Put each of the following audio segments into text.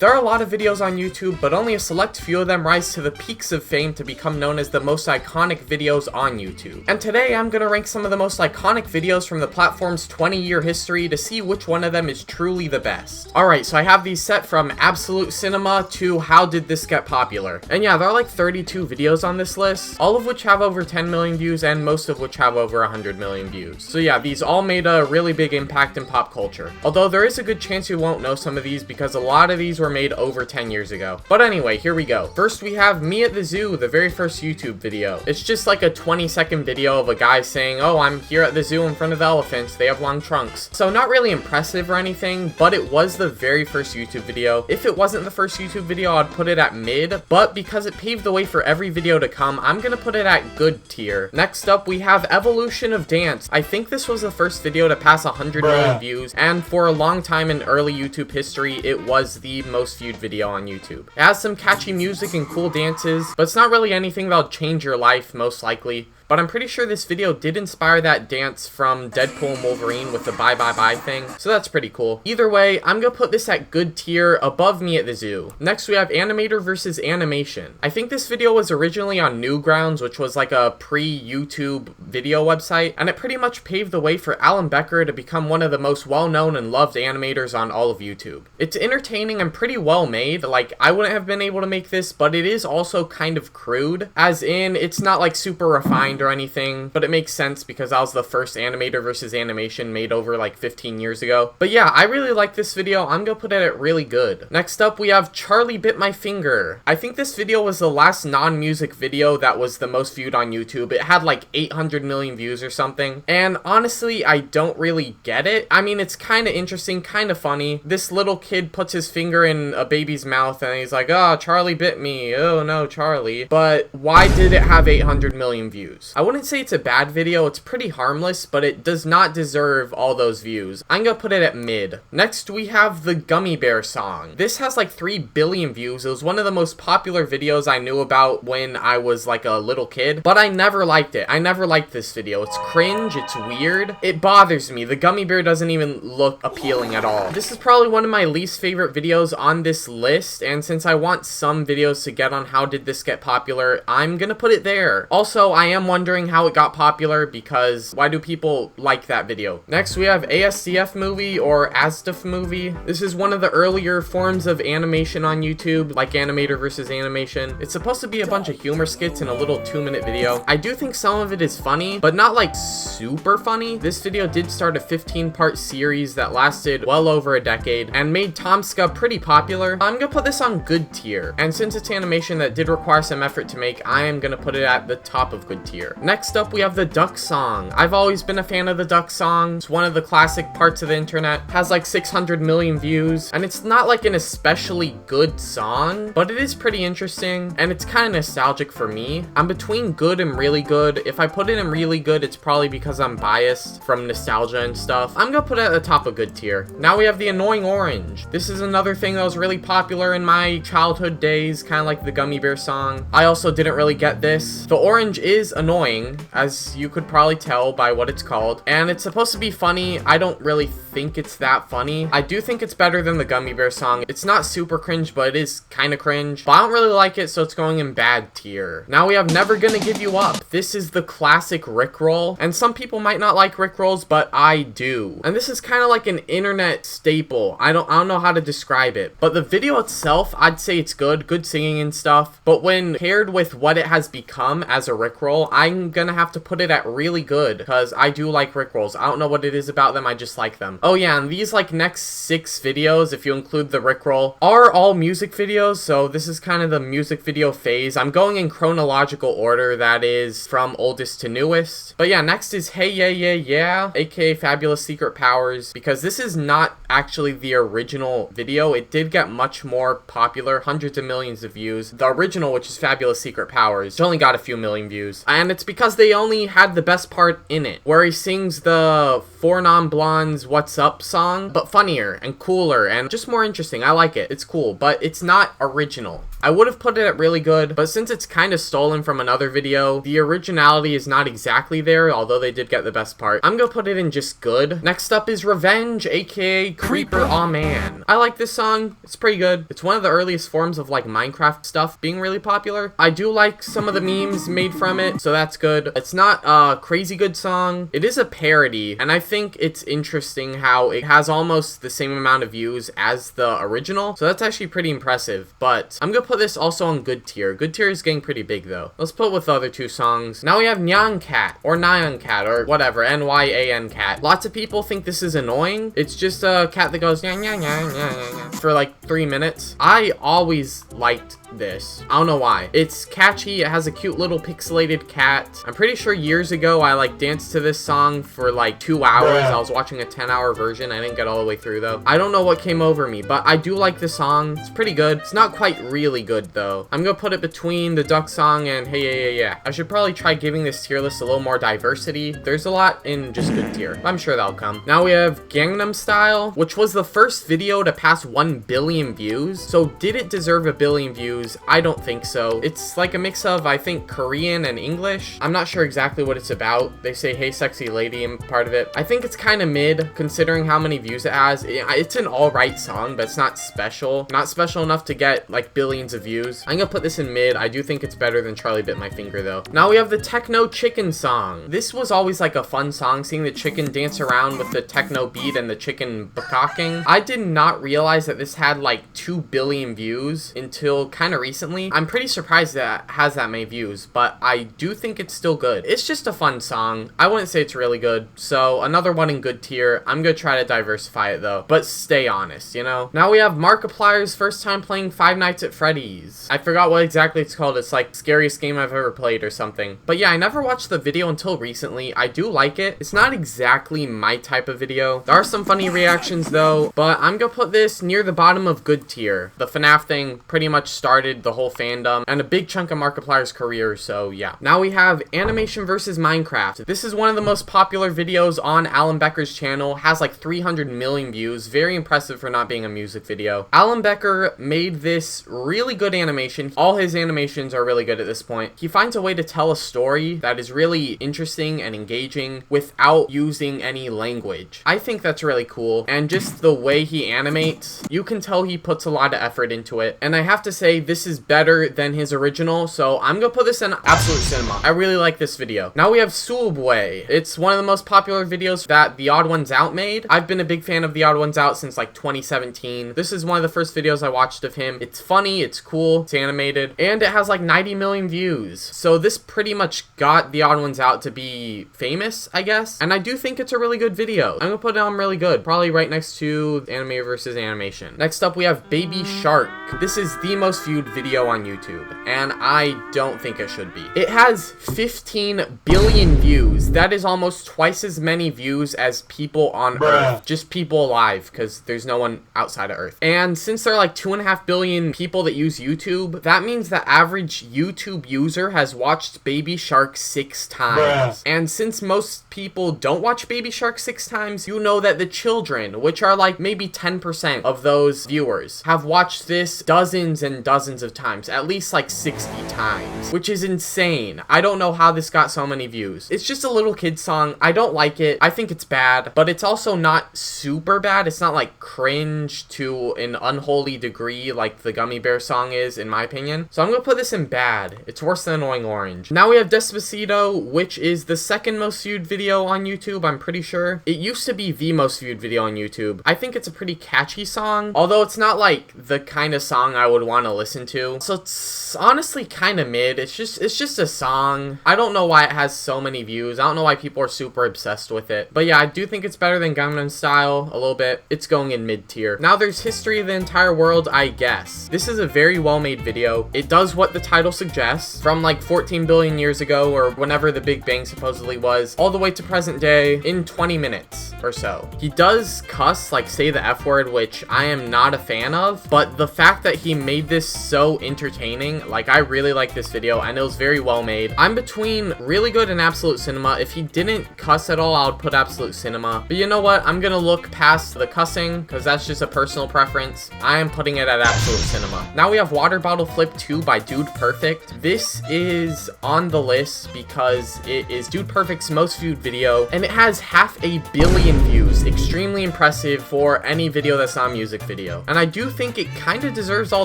There are a lot of videos on YouTube, but only a select few of them rise to the peaks of fame to become known as the most iconic videos on YouTube. And today I'm gonna rank some of the most iconic videos from the platform's 20-year history to see which one of them is truly the best. Alright, so I have these set from absolute cinema to how did this get popular. And yeah, there are like 32 videos on this list, all of which have over 10 million views and most of which have over 100 million views. So yeah, these all made a really big impact in pop culture. Although there is a good chance you won't know some of these because a lot of these were made over 10 years ago. But anyway, here we go. First we have me at the zoo, the very first YouTube video. It's just like a 20-second video of a guy saying, oh, I'm here at the zoo in front of the elephants, they have long trunks. So not really impressive or anything, but it was the very first YouTube video. If it wasn't the first YouTube video, I'd put it at mid, but because it paved the way for every video to come, I'm gonna put it at good tier. Next up, we have Evolution of Dance. I think this was the first video to pass 100 million views, and for a long time in early YouTube history, it was the most viewed video on YouTube. It has some catchy music and cool dances, but it's not really anything that'll change your life, most likely. But I'm pretty sure this video did inspire that dance from Deadpool and Wolverine with the bye bye bye thing, so that's pretty cool. Either way, I'm gonna put this at good tier above me at the zoo. Next we have Animator versus Animation. I think this video was originally on Newgrounds, which was like a pre-YouTube video website, and it pretty much paved the way for Alan Becker to become one of the most well-known and loved animators on all of YouTube. It's entertaining and pretty well made. Like, I wouldn't have been able to make this, but it is also kind of crude, as in it's not like super refined or anything, but it makes sense because that was the first Animator versus Animation made over like 15 years ago. But yeah, I really like this video. I'm gonna put it at really good. Next up, we have Charlie Bit My Finger. I think this video was the last non-music video that was the most viewed on YouTube. It had like 800 million views or something, and honestly, I don't really get it. I mean, it's kind of interesting, kind of funny. This little kid puts his finger in a baby's mouth and he's like, oh, Charlie bit me. Oh no, Charlie. But why did it have 800 million views? I wouldn't say it's a bad video, it's pretty harmless, but it does not deserve all those views. I'm gonna put it at mid. Next, we have the Gummy Bear song. This has like 3 billion views. It was one of the most popular videos I knew about when I was like a little kid, but I never liked it. I never liked this video. It's cringe, it's weird, it bothers me. The gummy bear doesn't even look appealing at all. This is probably one of my least favorite videos on this list, and since I want some videos to get on how did this get popular, I'm gonna put it there. Also, I am wondering how it got popular because why do people like that video? Next we have ASDF movie or ASDF movie. This is one of the earlier forms of animation on YouTube, like Animator versus Animation. It's supposed to be a bunch of humor skits in a little 2-minute video. I do think some of it is funny, but not like super funny. This video did start a 15-part series that lasted well over a decade and made Tomska pretty popular. I'm gonna put this on good tier, and since it's animation that did require some effort to make, I am gonna put it at the top of good tier. Next up, we have the Duck song. I've always been a fan of the Duck song. It's one of the classic parts of the internet. Has like 600 million views, and it's not like an especially good song, but it is pretty interesting, and it's kind of nostalgic for me. I'm between good and really good. If I put it in really good, it's probably because I'm biased from nostalgia and stuff. I'm gonna put it at the top of good tier. Now we have the Annoying Orange. This is another thing that was really popular in my childhood days, kind of like the Gummy Bear song. I also didn't really get this. The orange is annoying, as you could probably tell by what it's called, and it's supposed to be funny. I don't really think it's that funny. I do think it's better than the Gummy Bear song. It's not super cringe, but it is kind of cringe, but I don't really like it, so it's going in bad tier. Now we have Never Gonna Give You Up. This is the classic Rickroll, and some people might not like Rickrolls, but I do. And this is kind of like an internet staple. I don't know how to describe it, but the video itself, I'd say it's good singing and stuff, but when paired with what it has become as a Rickroll, I'm gonna have to put it at really good, because I do like Rickrolls. I don't know what it is about them, I just like them. Oh yeah, and these like next 6 videos, if you include the Rickroll, are all music videos, so this is kind of the music video phase. I'm going in chronological order, that is from oldest to newest. But yeah, next is Hey Yeah Yeah Yeah, aka Fabulous Secret Powers, because this is not actually the original video. It did get much more popular, hundreds of millions of views. The original, which is Fabulous Secret Powers, only got a few million views. And and it's because they only had the best part in it, where he sings the Four Non-Blondes What's Up song, but funnier and cooler and just more interesting. I like it. It's cool, but it's not original. I would have put it at really good, but since it's kind of stolen from another video, the originality is not exactly there, although they did get the best part. I'm gonna put it in just good. Next up is Revenge, aka Creeper Aw Man. I like this song. It's pretty good. It's one of the earliest forms of like Minecraft stuff being really popular. I do like some of the memes made from it, so that's good. It's not a crazy good song. It is a parody, and I think it's interesting how it has almost the same amount of views as the original, so that's actually pretty impressive. But I'm gonna put this also on good tier. Good tier is getting pretty big though. Let's put with the other two songs. Now we have Nyan Cat, or Nyan Cat, or whatever, Nyan Cat. Lots of people think this is annoying. It's just a cat that goes nyan, nyan, nyan, nyan, nyan, for like 3 minutes. I always liked this. I don't know why. It's catchy. It has a cute little pixelated cat. I'm pretty sure years ago I like danced to this song for like 2 hours. I was watching a 10-hour version. I didn't get all the way through though. I don't know what came over me, but I do like this song. It's pretty good. It's not quite really good though. I'm gonna put it between the Duck song and Hey Yeah Yeah Yeah. I should probably try giving this tier list a little more diversity. There's a lot in just good tier. I'm sure that'll come. Now we have Gangnam Style, which was the first video to pass 1 billion views. So did it deserve a billion views? I don't think so. It's like a mix of, I think, Korean and English. I'm not sure exactly what it's about. They say Hey Sexy Lady in part of it. I think it's kind of mid considering how many views it has. It's an alright song, but it's not special. Not special enough to get like billions of views. I'm gonna put this in mid. I do think it's better than Charlie Bit My Finger though. Now we have the Techno Chicken song. This was always like a fun song, seeing the chicken dance around with the techno beat and the chicken bakocking. I did not realize that this had like 2 billion views until kind of recently. I'm pretty surprised that it has that many views, but I do think it's still good. It's just a fun song. I wouldn't say it's really good, so another one in good tier. I'm gonna try to diversify it though, but stay honest, you know? Now we have Markiplier's first time playing Five Nights at Freddy's. I forgot what exactly it's called. It's like scariest game I've ever played or something. But yeah, I never watched the video until recently. I do like it. It's not exactly my type of video. There are some funny reactions though, but I'm gonna put this near the bottom of good tier. The FNAF thing pretty much started the whole fandom and a big chunk of Markiplier's career, so yeah. Now we have Animation vs. Minecraft. This is one of the most popular videos on Alan Becker's channel. Has like 300 million views. Very impressive for not being a music video. Alan Becker made this really good animation. All his animations are really good at this point. He finds a way to tell a story that is really interesting and engaging without using any language. I think that's really cool, and just the way he animates, you can tell he puts a lot of effort into it, and I have to say this is better than his original, so I'm gonna put this in absolute cinema. I really like this video. Now we have Subway. It's one of the most popular videos that The Odd Ones Out made. I've been a big fan of The Odd Ones Out since like 2017. This is one of the first videos I watched of him. It's funny, it's cool, it's animated, and it has like 90 million views. So this pretty much got The Odd Ones Out to be famous, I guess, and I do think it's a really good video. I'm gonna put it on really good, probably right next to Anime versus Animation. Next up we have Baby Shark. This is the most viewed video on YouTube, and I don't think it should be. It has 15 billion views. That is almost twice as many views as people on Earth. Just people alive, because there's no one outside of Earth. And since there are like 2.5 billion people that use YouTube, that means the average YouTube user has watched Baby Shark 6 times. And since most people don't watch Baby Shark 6 times, you know that the children, which are like maybe 10% of those viewers, have watched this dozens and dozens of times, at least like 60 times, which is insane. I don't know how this got so many views. It's just a little kid song. I don't like it. I think it's bad, but it's also not super bad. It's not like cringe to an unholy degree like the Gummy Bear song is, in my opinion. So I'm gonna put this in bad. It's worse than Annoying Orange. Now we have Despacito, which is the second most viewed video on YouTube, I'm pretty sure. It used to be the most viewed video on YouTube. I think it's a pretty catchy song, although it's not like the kind of song I would want to listen to. So it's honestly kind of mid. It's just a song. I don't know why it has so many views. I don't know why people are super obsessed with it. But yeah, I do think it's better than Gangnam Style a little bit. It's going in mid tier. Now there's History of the Entire World, I guess. This is a very well-made video. It does what the title suggests, from like 14 billion years ago, or whenever the Big Bang supposedly was, all the way to present day in 20 minutes or so. He does cuss, like say the F word, which I am not a fan of, but the fact that he made this so entertaining, like I really like this video, and it was very well made. I'm between really good and absolute cinema. If he didn't cuss at all, I would put absolute cinema. But you know what? I'm gonna look past the cussing because that's just a personal preference. I am putting it at absolute cinema. Now we have Water Bottle Flip 2 by Dude Perfect. This is on the list because it is Dude Perfect's most viewed video and it has 500 million views. Extremely impressive for any video that's not a music video. And I do think it kind of deserves all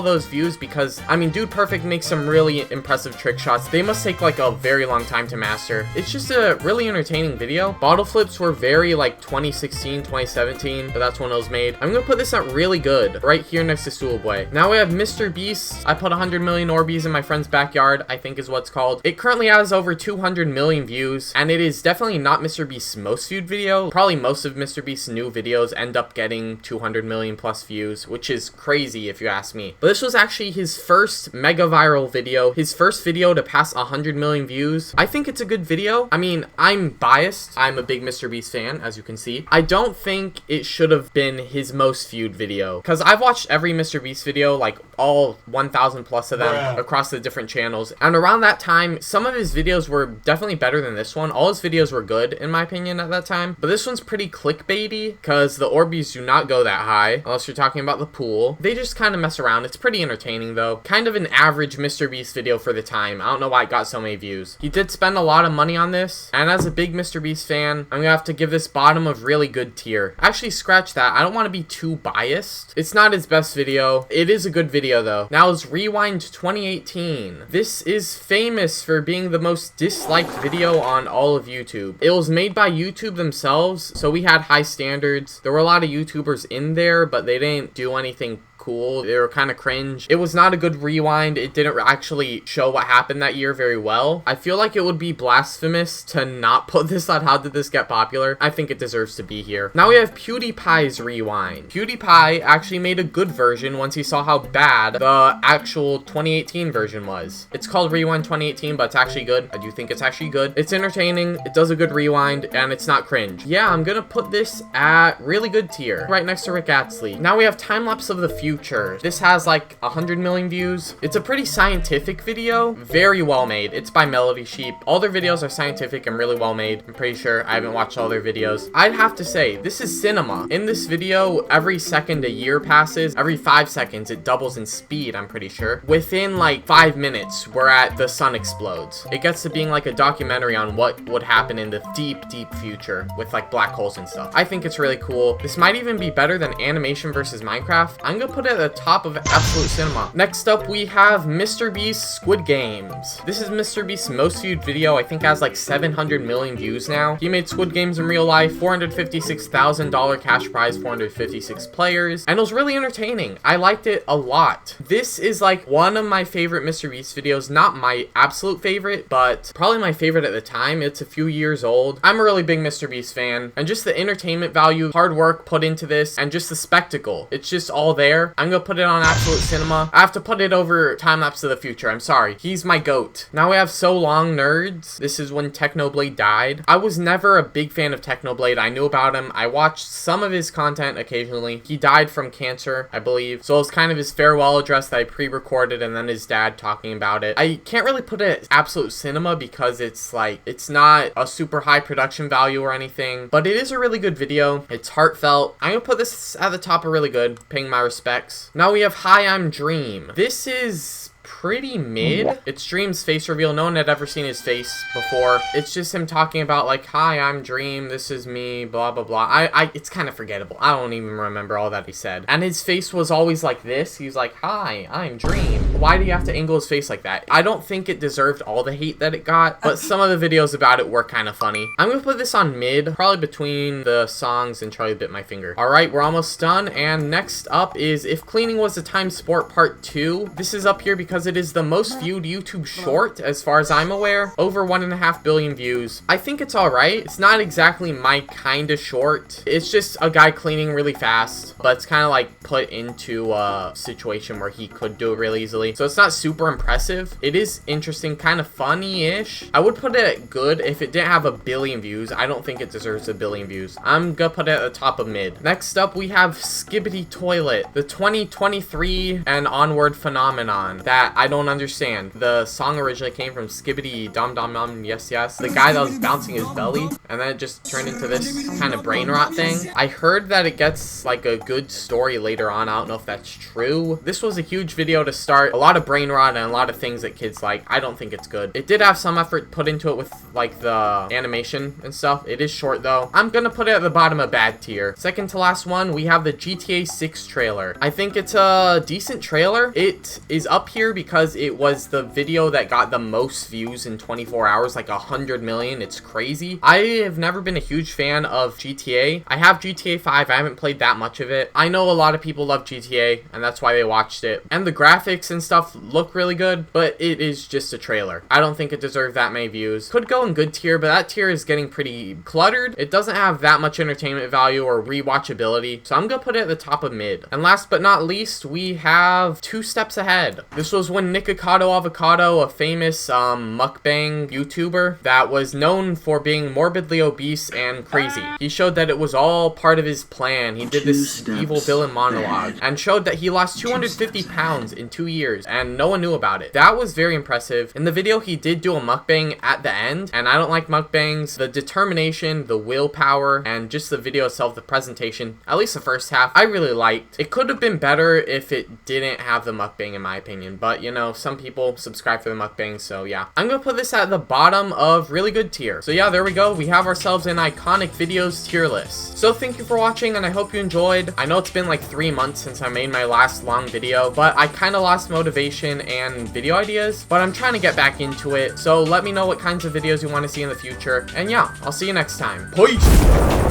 those views because, I mean, Dude Perfect makes some really impressive trick shots. They must take like a very long time to master. It's just a really entertaining video. Bottle flips were very like 2016, 2017, but that's when it was made. I'm gonna put this at really good, right here next to Stool Boy. Now we have Mr. Beast. I put 100 million Orbeez in my friend's backyard, I think is what's called. It currently has over 200 million views, and it is definitely not Mr. Beast's most viewed video. Probably most of Mr. Beast's new videos end up getting 200 million plus views, which is crazy if you ask me. But this was actually his first mega viral video, his first video to pass 100 million views. I think it's a good video. I mean, I'm biased. I'm a big Mr. Beast fan, as you can see. I don't think it should have been his most viewed video because I've watched every Mr. Beast video, like all 1,000 plus of them across the different channels. And around that time, some of his videos were definitely better than this one. All his videos were good, in my opinion, at that time. But this one's pretty clickbaity because the Orbeez do not go that high unless you're talking about the pool. They just kind of mess around. It's pretty entertaining, though. Kind of an average Mr. Beast video for the time. I don't know why it got so many views. He did spend a lot of money on this. And as a big Mr. Beast fan, I'm going to have to give this bottom of really good tier. Actually, scratch that. I don't want to be too biased. It's not his best video. It is a good video, though. Now let's rewind to 2018. This is famous for being the most disliked video on all of YouTube. It was made by YouTube themselves, so we had high standards. There were a lot of YouTubers in there, but they didn't do anything cool. They were kind of cringe. It was not a good rewind. It didn't actually show what happened that year very well. I feel like it would be blasphemous to not put this on How Did This Get Popular. I think it deserves to be here. Now we have PewDiePie's rewind. PewDiePie actually made a good version once he saw how bad the actual 2018 version was. It's called Rewind 2018, but it's actually good. I do think it's actually good. It's entertaining. It does a good rewind, and it's not cringe. Yeah, I'm gonna put this at really good tier, right next to Rick Astley. Now we have Time Lapse of the Future. This has like 100 million views. It's a pretty scientific video, very well made. It's by Melody Sheep. All their videos are scientific and really well made. I'm pretty sure. I haven't watched all their videos. I'd have to say, this is cinema. In this video, every second a year passes. Every 5 seconds, it doubles in speed, I'm pretty sure. Within like 5 minutes, we're at the sun explodes. It gets to being like a documentary on what would happen in the deep, deep future with like black holes and stuff. I think it's really cool. This might even be better than Animation versus Minecraft. I'm gonna put it at the top of absolute cinema. Next up, we have Mr. Beast's Squid Games. This is Mr. Beast's most viewed video. I think has like 700 million views now. He made Squid Games in real life, $456,000 cash prize, 456 players, and it was really entertaining. I liked it a lot. This is like one of my favorite Mr. Beast videos. Not my absolute favorite, but probably my favorite at the time. It's a few years old. I'm a really big Mr. Beast fan, and just the entertainment value, hard work put into this, and just the spectacle. It's just all there. I'm gonna put it on absolute cinema. I have to put it over Time Lapse of the Future. I'm sorry. He's my GOAT. Now we have So Long Nerds. This is when Technoblade died. I was never a big fan of Technoblade. I knew about him. I watched some of his content occasionally. He died from cancer, I believe. So it was kind of his farewell address that I pre-recorded and then his dad talking about it. I can't really put it at absolute cinema because it's like, it's not a super high production value or anything, but it is a really good video. It's heartfelt. I'm gonna put this at the top of really good, paying my respects. Now we have Hi, I'm Dream. This is pretty mid. It's Dream's face reveal. No one had ever seen his face before. It's just him talking about like, hi, I'm Dream, this is me, blah blah blah. It's kind of forgettable. I don't even remember all that he said. And his face was always like this. He's like, hi, I'm Dream. Why do you have to angle his face like that? I don't think it deserved all the hate that it got, but some of the videos about it were kind of funny. I'm gonna put this on mid, probably between the songs and Charlie Bit My Finger. All right, we're almost done, and next up is If Cleaning Was a Time Sport Part 2. This is up here because it is the most viewed YouTube short, as far as I'm aware. Over 1.5 billion views. I think it's alright. It's not exactly my kind of short. It's just a guy cleaning really fast, but it's kind of like put into a situation where he could do it really easily. So it's not super impressive. It is interesting, kind of funny-ish. I would put it at good if it didn't have 1 billion views. I don't think it deserves 1 billion views. I'm gonna put it at the top of mid. Next up, we have Skibbity Toilet, the 2023 and onward phenomenon that that I don't understand. The song originally came from Skibbity Dum Dum Dum Yes Yes, the guy that was bouncing his belly, and then it just turned into this kind of brain rot thing. I heard that it gets like a good story later on. I don't know if that's true. This was a huge video to start. A lot of brain rot and a lot of things that kids like. I don't think it's good. It did have some effort put into it with like the animation and stuff. It is short though. I'm gonna put it at the bottom of bad tier. Second to last one, we have the GTA 6 trailer. I think it's a decent trailer. It is up here because it was the video that got the most views in 24 hours, like 100 million. It's crazy. I have never been a huge fan of GTA. I have GTA 5. I haven't played that much of it. I know a lot of people love GTA, and that's why they watched it. And the graphics and stuff look really good, but it is just a trailer. I don't think it deserved that many views. Could go in good tier, but that tier is getting pretty cluttered. It doesn't have that much entertainment value or rewatchability, so I'm gonna put it at the top of mid. And last but not least, we have Two Steps Ahead. This was when Nikocado Avocado, a famous mukbang YouTuber that was known for being morbidly obese and crazy. He showed that it was all part of his plan. He did this evil villain monologue and showed that he lost 250 pounds in 2 years and no one knew about it. That was very impressive. In the video, he did do a mukbang at the end, and I don't like mukbangs. The determination, the willpower, and just the video itself, the presentation, at least the first half, I really liked. It could have been better if it didn't have the mukbang, in my opinion, but you know, some people subscribe for the mukbang, so yeah. I'm gonna put this at the bottom of really good tier. So yeah, there we go. We have ourselves an iconic videos tier list. So thank you for watching, and I hope you enjoyed. I know it's been like 3 months since I made my last long video, but I kind of lost motivation and video ideas, but I'm trying to get back into it. So let me know what kinds of videos you want to see in the future, and yeah, I'll see you next time. Peace!